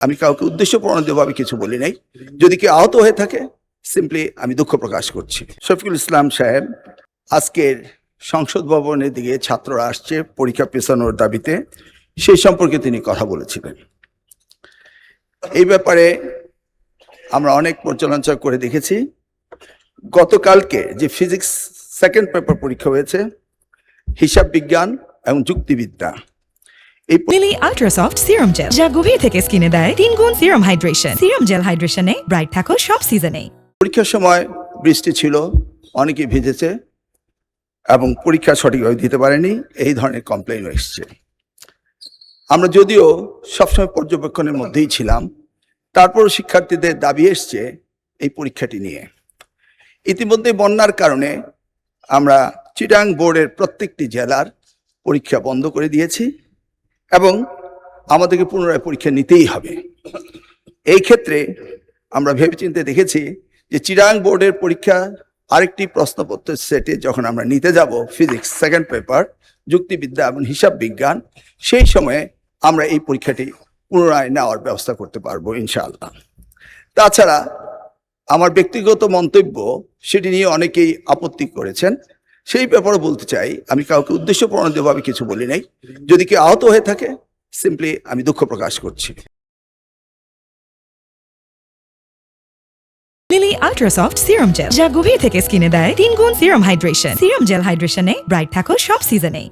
আমি কাউকে উদ্দেশ্য প্রণোদিতভাবে কিছু বলি নাই। যদি কেউ আহত হয়ে থাকে সিম্পলি আমি দুঃখ প্রকাশ করছি। শফিকুল ইসলাম সাহেব আজকের সংসদ ভবনের দিকে ছাত্ররা আসছে পরীক্ষা পেছানোর দাবিতে, সেই সম্পর্কে তিনি কথা বলেছিলেন। এই ব্যাপারে আমরা অনেক পর্যালোচনা করে দেখেছি। গতকালকে যে ফিজিক্স সেকেন্ড পেপার পরীক্ষা হয়েছে, হিসাব বিজ্ঞান এবং যুক্তিবিদ্যা, Lily ultra soft serum gel, যা গভীর থেকে স্কিনে দেয় 3 গুণ সিরাম হাইড্রেশন। সিরাম জেল হাইড্রেশনে ব্রাইট থাকো সব সিজনে। পরীক্ষার সময় বৃষ্টি ছিল, অনেকেই ভিজেছে এবং পরীক্ষা সঠিকভাবে দিতে পারেনি, এই ধরনের কমপ্লেইন এসছে। আমরা যদিও সবসময় পর্যবেক্ষণের মধ্যেই ছিলাম, তারপর শিক্ষার্থীদের দাবি এসছে এই পরীক্ষাটি নিয়ে। ইতিমধ্যে বন্যার কারণে আমরা চিটাং বোর্ডের প্রত্যেকটি জেলার পরীক্ষা বন্ধ করে দিয়েছি এবং আমাদেরকে পুনরায় পরীক্ষা নিতেই হবে। এই ক্ষেত্রে আমরা ভেবেচিন্তে দেখেছি যে চিটাং বোর্ডের পরীক্ষা আরেকটি প্রশ্নপত্রের সেটে যখন আমরা নিতে যাব ফিজিক্স সেকেন্ড পেপার, যুক্তিবিদ্যা এবং হিসাব বিজ্ঞান, সেই সময়ে আমরা এই পরীক্ষাটি পুনরায় নেওয়ার ব্যবস্থা করতে পারবো ইনশাআল্লাহ। তাছাড়া আমার ব্যক্তিগত মন্তব্য সেটি নিয়ে অনেকেই আপত্তি করেছেন, সেই ব্যাপারে বলতে চাই আমি কাউকে উদ্দেশ্য প্রণোদিতভাবে কিছু বলি নাই। যদি কেউ আহত হয়ে থাকে সিম্পলি আমি দুঃখ প্রকাশ করছি। Lily ultra soft serum gel, যা গভীর থেকে স্কিনে দেয় 3 গুণ সিরাম হাইড্রেশন। সিরাম জেল হাইড্রেশনে ব্রাইট থাকো সব সিজনে।